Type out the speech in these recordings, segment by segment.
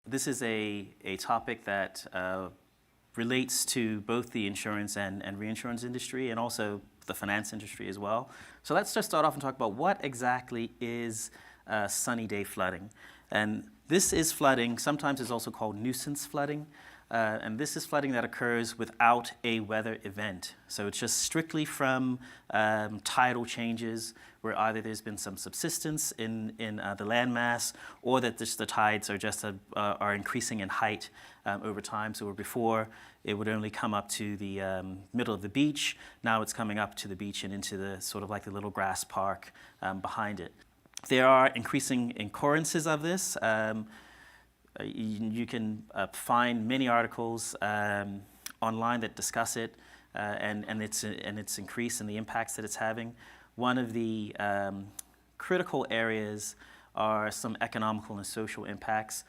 This is a topic that relates to both the insurance and reinsurance industry, and also the finance industry as well. So let's just start off and talk about what exactly is sunny day flooding. And this is flooding, sometimes it's also called nuisance flooding. And this is flooding that occurs without a weather event. So it's just strictly from tidal changes, where either there's been some subsidence in the landmass, or that just the tides are just are increasing in height over time. So where before it would only come up to the middle of the beach, now it's coming up to the beach and into the sort of like the little grass park behind it. There are increasing occurrences of this. You can find many articles online that discuss it and its increase and the impacts that it's having. One of the critical areas are some economical and social impacts.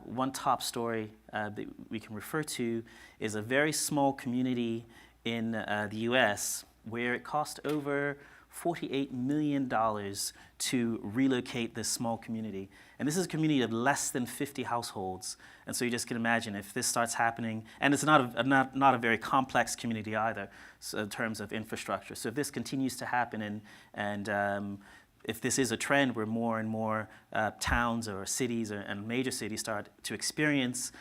One top story that we can refer to is a very small community in the US where it cost over $48 million to relocate this small community. And this is a community of less than 50 households. And so you just can imagine if this starts happening, and it's not a very complex community either, so in terms of infrastructure. So if this continues to happen and if this is a trend where more and more towns or cities and major cities start to experience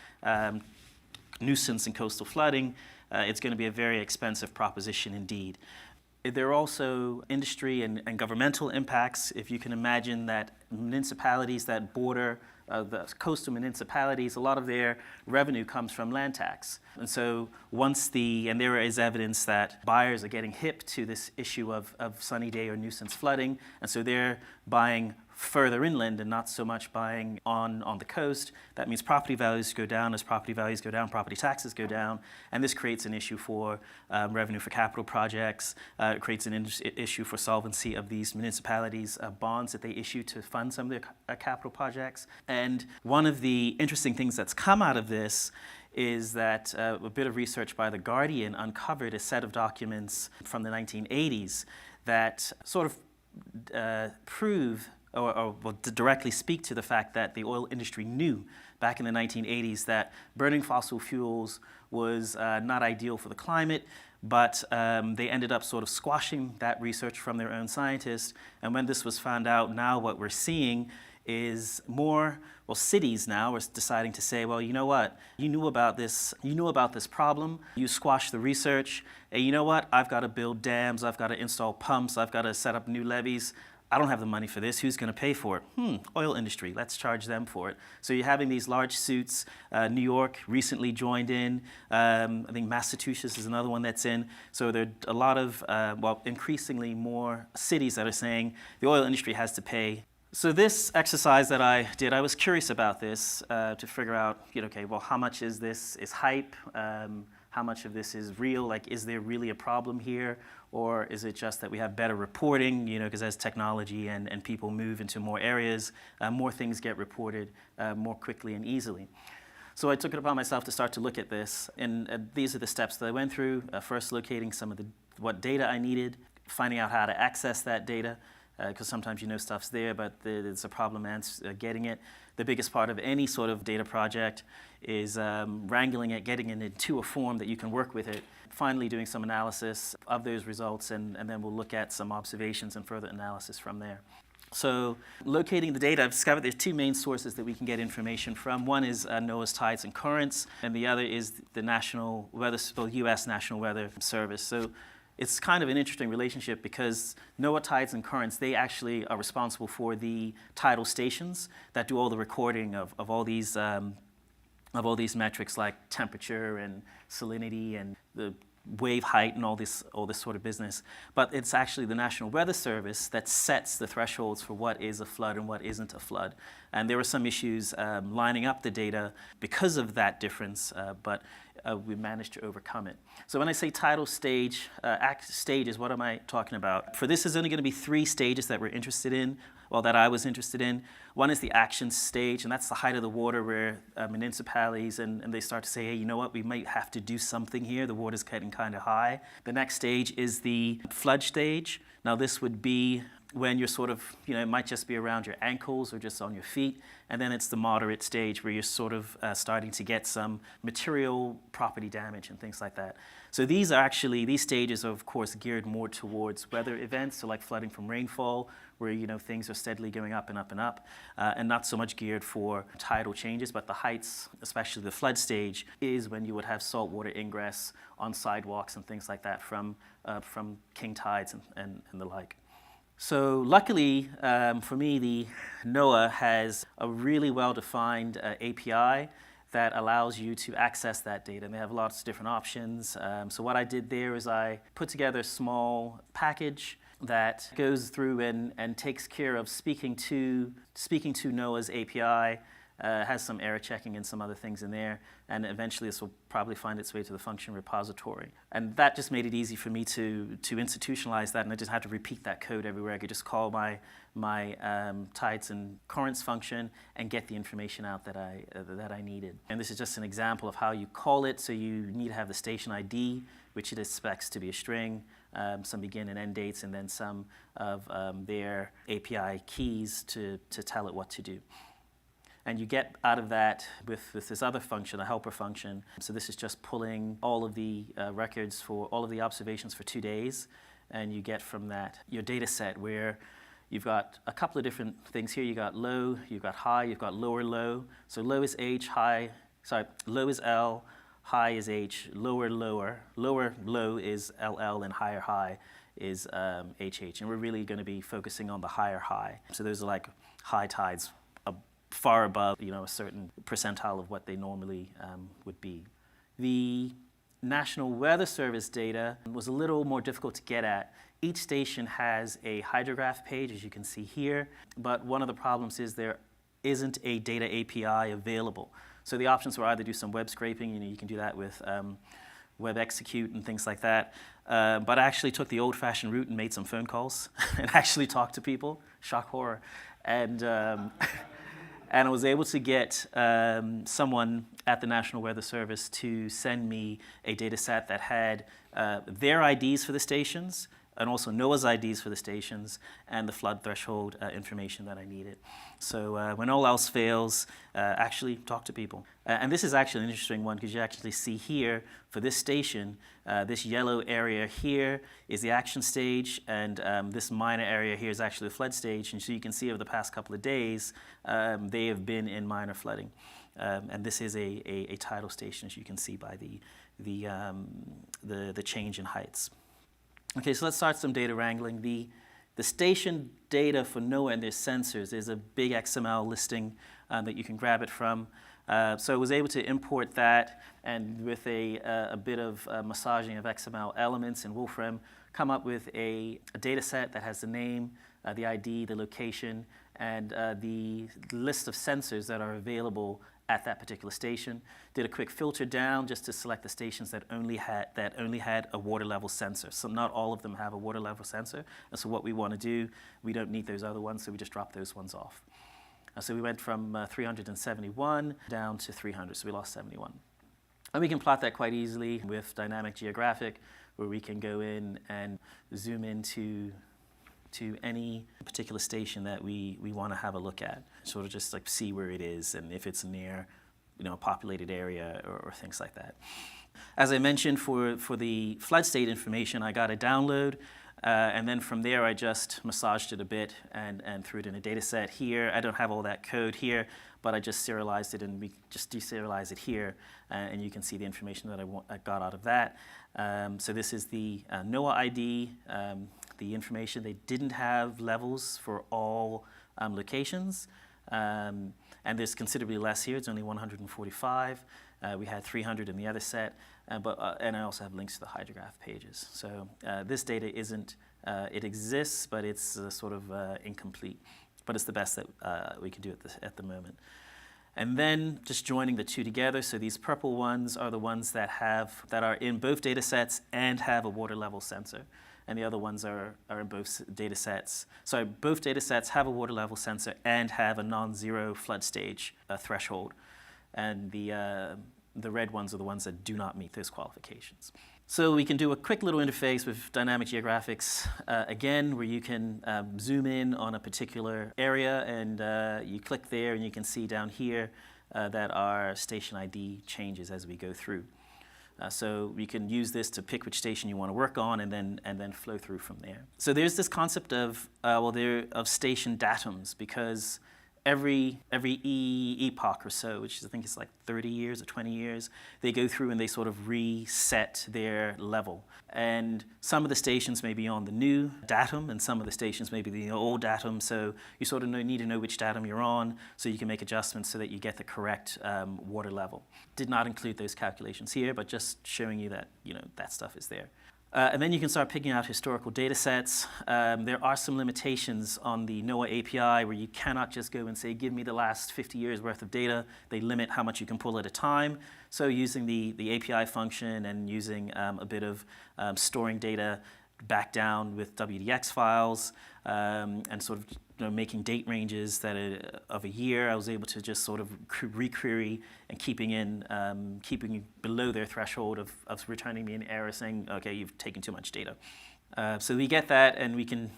nuisance and coastal flooding, it's going to be a very expensive proposition indeed. There are also industry and governmental impacts. If you can imagine that municipalities that border the coastal municipalities, a lot of their revenue comes from land tax. And so and there is evidence that buyers are getting hip to this issue of sunny day or nuisance flooding, and so they're buying further inland and not so much buying on the coast. That means property values go down. As property values go down, property taxes go down, and this creates an issue for revenue for capital projects. It creates an issue for solvency of these municipalities' bonds that they issue to fund some of their capital projects. And one of the interesting things that's come out of this is that a bit of research by The Guardian uncovered a set of documents from the 1980s that sort of prove or directly speak to the fact that the oil industry knew back in the 1980s that burning fossil fuels was not ideal for the climate, but they ended up sort of squashing that research from their own scientists. And when this was found out, now what we're seeing is cities now are deciding to say, well, you know what, you knew about this problem, you squashed the research, and you know what, I've got to build dams, I've got to install pumps, I've got to set up new levees. I don't have the money for this. Who's going to pay for it? Oil industry. Let's charge them for it. So you're having these large suits. New York recently joined in. I think Massachusetts is another one that's in. So there are a lot of, increasingly more cities that are saying the oil industry has to pay. So this exercise that I did, I was curious about this to figure out, how much is this is hype? How much of this is real? Like, is there really a problem here? Or is it just that we have better reporting, because as technology and people move into more areas, more things get reported more quickly and easily. So I took it upon myself to start to look at this, and these are the steps that I went through. First, locating some of what data I needed, finding out how to access that data, because sometimes stuff's there, but it's a problem getting it. The biggest part of any sort of data project is wrangling it, getting it into a form that you can work with it, finally doing some analysis of those results, and then we'll look at some observations and further analysis from there. So locating the data, I've discovered there's two main sources that we can get information from. One is NOAA's Tides and Currents, and the other is the U.S. National Weather Service. So it's kind of an interesting relationship because NOAA Tides and Currents, they actually are responsible for the tidal stations that do all the recording of all these metrics like temperature and salinity and the wave height and all this sort of business. But it's actually the National Weather Service that sets the thresholds for what is a flood and what isn't a flood. And there were some issues lining up the data because of that difference, but we managed to overcome it. So when I say tidal stages, what am I talking about? For this, there's only going to be 3 stages that we're interested in, that I was interested in. One is the action stage, and that's the height of the water where municipalities and they start to say, hey, you know what, we might have to do something here. The water's getting kind of high. The next stage is the flood stage. Now this would be when you're sort of, it might just be around your ankles or just on your feet. And then it's the moderate stage where you're sort of starting to get some material property damage and things like that. So these stages are of course geared more towards weather events, so like flooding from rainfall, where things are steadily going up and up and up, and not so much geared for tidal changes. But the heights, especially the flood stage, is when you would have saltwater ingress on sidewalks and things like that from king tides and the like. So luckily for me, the NOAA has a really well-defined API that allows you to access that data. And they have lots of different options. So what I did there is I put together a small package that goes through and takes care of speaking to NOAA's API, has some error checking and some other things in there, and eventually this will probably find its way to the function repository. And that just made it easy for me to institutionalize that, and I just had to repeat that code everywhere. I could just call my tides and currents function and get the information out that I needed. And this is just an example of how you call it. So you need to have the station ID, which it expects to be a string, some begin and end dates, and then some of their API keys to tell it what to do. And you get out of that with this other function, a helper function. So this is just pulling all of the records for all of the observations for 2 days. And you get from that your data set, where you've got a couple of different things here. You've got low, you've got high, you've got lower low. So low is low is L, high is H, lower low is LL, and higher high is HH. And we're really going to be focusing on the higher high. So those are like high tides far above, a certain percentile of what they normally would be. The National Weather Service data was a little more difficult to get at. Each station has a hydrograph page, as you can see here, but one of the problems is there isn't a data API available. So the options were either do some web scraping, you can do that with web execute and things like that, but I actually took the old-fashioned route and made some phone calls and actually talked to people, shock horror, and I was able to get someone at the National Weather Service to send me a data set that had their IDs for the stations, and also NOAA's IDs for the stations, and the flood threshold information that I needed. So when all else fails, actually talk to people. And this is actually an interesting one, because you actually see here, for this station, this yellow area here is the action stage, and this minor area here is actually the flood stage. And so you can see over the past couple of days, they have been in minor flooding. And this is a tidal station, as you can see by the change in heights. Okay, so let's start some data wrangling. The station data for NOAA and their sensors is a big XML listing that you can grab it from. So I was able to import that, and with a bit of massaging of XML elements in Wolfram, come up with a data set that has the name, the ID, the location, and the list of sensors that are available at that particular station. Did a quick filter down just to select the stations that only had a water level sensor. So not all of them have a water level sensor. And so what we want to do, we don't need those other ones, so we just drop those ones off. So we went from 371 down to 300, so we lost 71. And we can plot that quite easily with dynamic geographic, where we can go in and zoom into any particular station that we want to have a look at, sort of just like see where it is and if it's near, a populated area or things like that. As I mentioned, for the flood state information, I got a download, and then from there I just massaged it a bit and threw it in a data set here. I don't have all that code here, but I just serialized it, and we just deserialize it here, and you can see the information that I got out of that. So this is the NOAA ID, the information. They didn't have levels for all locations, and there's considerably less here. It's only 145. We had 300 in the other set, and I also have links to the hydrograph pages. So this data isn't, it exists, but it's sort of incomplete. But it's the best that we can do at the moment. And then just joining the two together. So these purple ones are the ones that are in both data sets and have a water level sensor. And the other ones are in both data sets. So both data sets have a water level sensor and have a non-zero flood stage threshold. And the red ones are the ones that do not meet those qualifications. So we can do a quick little interface with dynamic geographics again, where you can zoom in on a particular area, and you click there and you can see down here that our station ID changes as we go through. So we can use this to pick which station you want to work on, and then flow through from there. So there's this concept of of station datums, because every epoch or so, which I think is like 30 years or 20 years, they go through and they sort of reset their level. And some of the stations may be on the new datum, and some of the stations may be the old datum. So you sort of need to know which datum you're on, so you can make adjustments so that you get the correct water level. Did not include those calculations here, but just showing you that that stuff is there. And then you can start picking out historical data sets. There are some limitations on the NOAA API where you cannot just go and say, give me the last 50 years worth of data. They limit how much you can pull at a time. So using the API function and using a bit of storing data back down with WDX files and sort of making date ranges that of a year, I was able to just sort of requery and keeping below their threshold of returning me an error saying, okay, you've taken too much data. So we get that, and we can,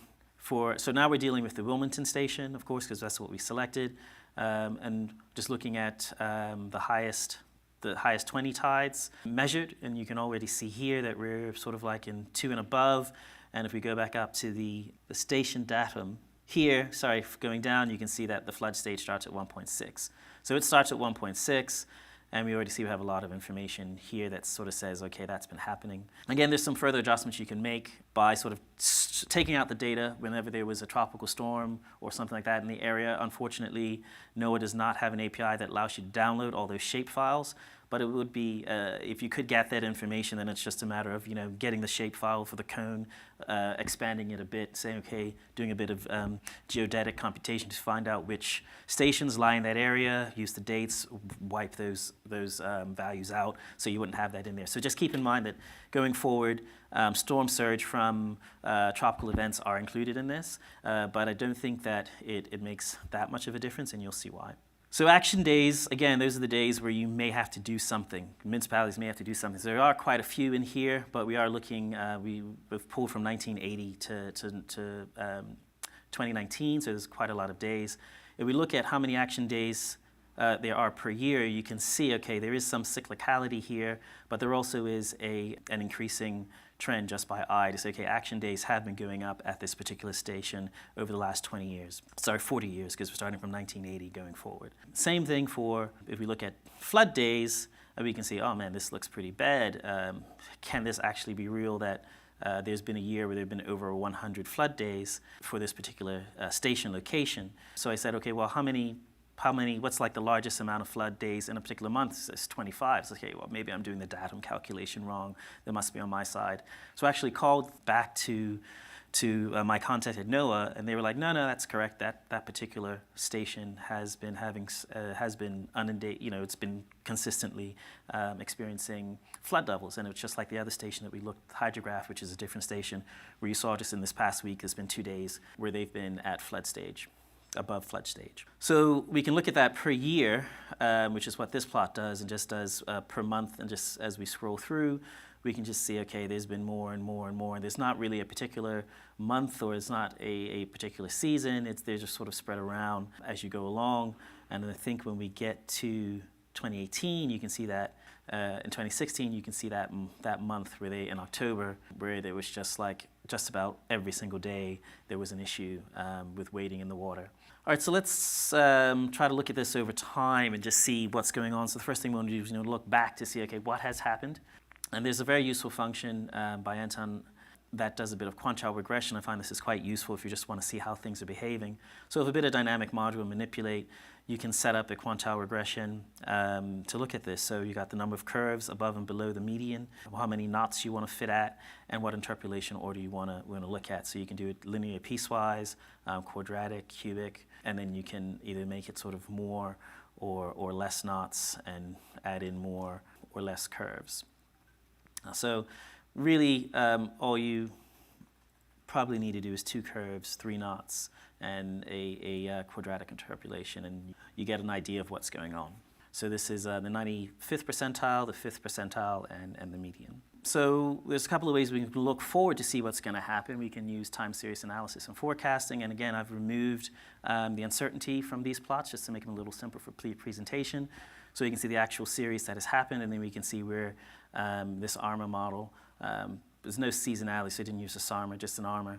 so now we're dealing with the Wilmington station, of course, because that's what we selected, and just looking at the highest 20 tides measured, and you can already see here that we're sort of like in 2 and above. And if we go back up to the station datum, here, going down, you can see that the flood stage starts at 1.6. So it starts at 1.6, and we already see we have a lot of information here that sort of says, okay, that's been happening. Again, there's some further adjustments you can make by sort of taking out the data whenever there was a tropical storm or something like that in the area. Unfortunately, NOAA does not have an API that allows you to download all those shape files. But it would be, if you could get that information, then it's just a matter of getting the shape file for the cone, expanding it a bit, saying, okay, doing a bit of geodetic computation to find out which stations lie in that area, use the dates, wipe those values out, so you wouldn't have that in there. So just keep in mind that going forward, storm surge from tropical events are included in this, but I don't think that it makes that much of a difference, and you'll see why. So action days, again, those are the days where you may have to do something. Municipalities may have to do something. So there are quite a few in here, but we are looking, we've pulled from 1980 to 2019, so there's quite a lot of days. If we look at how many action days there are per year, you can see, okay, there is some cyclicality here, but there also is an increasing trend just by eye to say, okay, action days have been going up at this particular station over the last 40 years, because we're starting from 1980 going forward. Same thing if we look at flood days, we can see, oh man, this looks pretty bad. Can this actually be real that there's been a year where there have been over 100 flood days for this particular station location? So I said, okay, well, what's like the largest amount of flood days in a particular month? It's 25. So, okay, well, maybe I'm doing the datum calculation wrong. That must be on my side. So I actually called back to my contact at NOAA, and they were like, no, that's correct. That particular station has been inundated. It's been consistently experiencing flood levels, and it's just like the other station that we looked, Hydrograph, which is a different station, where you saw just in this past week, there's been 2 days where they've been at flood stage. Above flood stage. So we can look at that per year, which is what this plot does, and just does per month, and just as we scroll through, we can just see, okay, there's been more and more and more, and there's not really a particular month, or it's not a particular season, they're just sort of spread around as you go along. And I think when we get to 2018, you can see that in 2016, you can see that month in October, where there was just about every single day there was an issue with wading in the water. All right, so let's try to look at this over time and just see what's going on. So the first thing we want to do is look back to see, okay, what has happened? And there's a very useful function by Anton that does a bit of quantile regression. I find this is quite useful if you just want to see how things are behaving. So with a bit of dynamic module manipulate, you can set up a quantile regression to look at this. So you got the number of curves above and below the median, how many knots you want to fit at, and what interpolation order you want to look at. So you can do it linear piecewise, quadratic, cubic, and then you can either make it sort of more or less knots and add in more or less curves. So really, all you probably need to do is 2 curves, 3 knots, and a quadratic interpolation, and you get an idea of what's going on. So this is the 95th percentile, the 5th percentile, and the median. So there's a couple of ways we can look forward to see what's going to happen. We can use time series analysis and forecasting. And again, I've removed the uncertainty from these plots just to make them a little simpler for presentation. So you can see the actual series that has happened, and then we can see where this ARMA model, there's no seasonality, so I didn't use a SARMA, just an ARMA,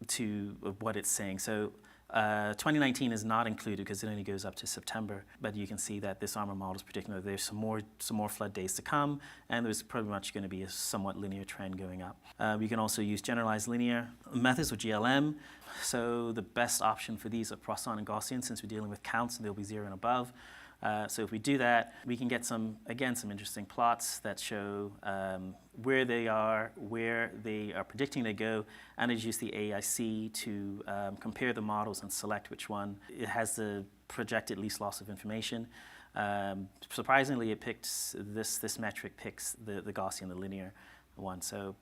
to what it's saying. So 2019 is not included because it only goes up to September, but you can see that this ARMA model is predicting that there's some more flood days to come, and there's pretty much going to be a somewhat linear trend going up. You can also use generalized linear methods with GLM. So the best option for these are Poisson and Gaussian, since we're dealing with counts and they'll be 0 and above. So if we do that, we can get some interesting plots that show where they are predicting they go, and use the AIC to compare the models and select which one it has the projected least loss of information. Surprisingly, it picks this metric picks the Gaussian, the linear one. So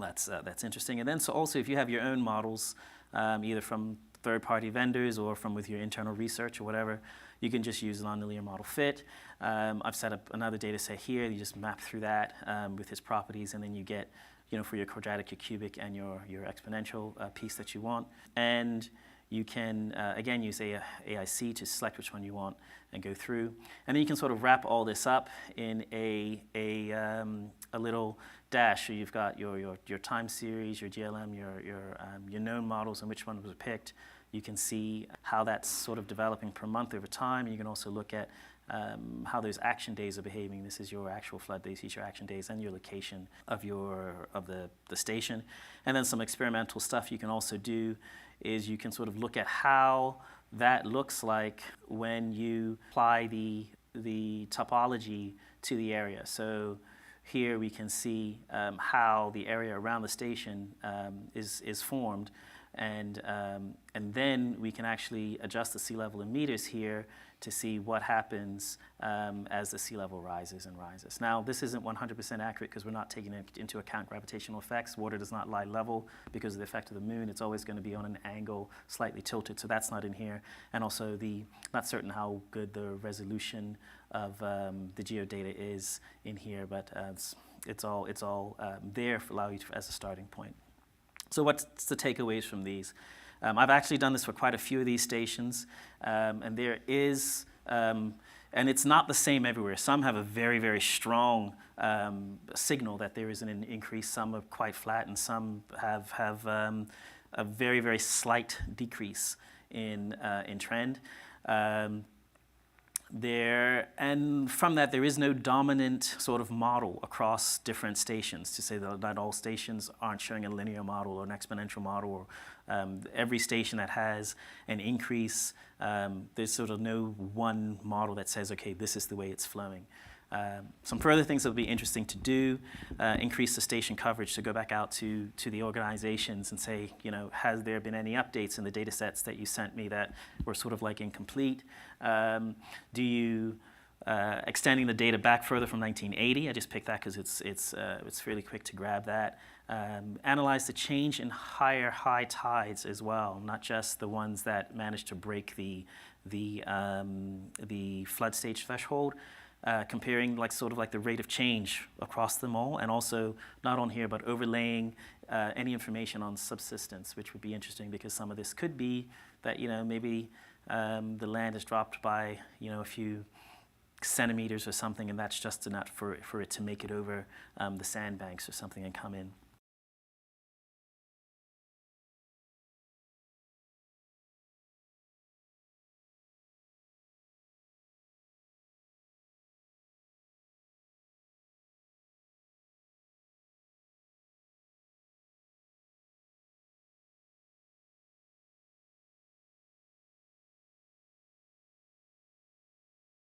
that's interesting. And then so also if you have your own models, either from third-party vendors or from with your internal research or whatever, you can just use nonlinear model fit. I've set up another data set here. You just map through that with its properties, and then you get, for your quadratic, your cubic, and your exponential piece that you want. And you can, again, use AIC to select which one you want and go through. And then you can sort of wrap all this up in a little dash. So you've got your time series, your GLM, your known models, and which one was picked. You can see how that's sort of developing per month over time. You can also look at how those action days are behaving. This is your actual flood days, these are your action days, and your location of the station. And then some experimental stuff you can also do is you can sort of look at how that looks like when you apply the topology to the area. So here we can see how the area around the station is formed. And then we can actually adjust the sea level in meters here to see what happens as the sea level rises and rises. Now, this isn't 100% accurate because we're not taking into account gravitational effects. Water does not lie level because of the effect of the moon. It's always going to be on an angle slightly tilted, so that's not in here. And also, not certain how good the resolution of the geodata is in here, but it's all there for allow you as a starting point. So what's the takeaways from these? I've actually done this for quite a few of these stations, and there is, and it's not the same everywhere. Some have a very, very strong signal that there is an increase. Some are quite flat, and some have a very, very slight decrease in trend. And from that, there is no dominant sort of model across different stations to say that not all stations aren't showing a linear model or an exponential model, or every station that has an increase, there's sort of no one model that says, okay, this is the way it's flowing. Some further things that would be interesting to do, increase the station coverage, to go back out to the organizations and say, has there been any updates in the data sets that you sent me that were sort of like incomplete? Do you, extending the data back further from 1980, I just picked that because it's fairly quick to grab that. Analyze the change in high tides as well, not just the ones that managed to break the flood stage threshold. Comparing sort of the rate of change across them all, and also not on here, but overlaying any information on subsistence, which would be interesting because some of this could be that maybe the land has dropped by a few centimeters or something, and that's just enough for it to make it over the sandbanks or something and come in.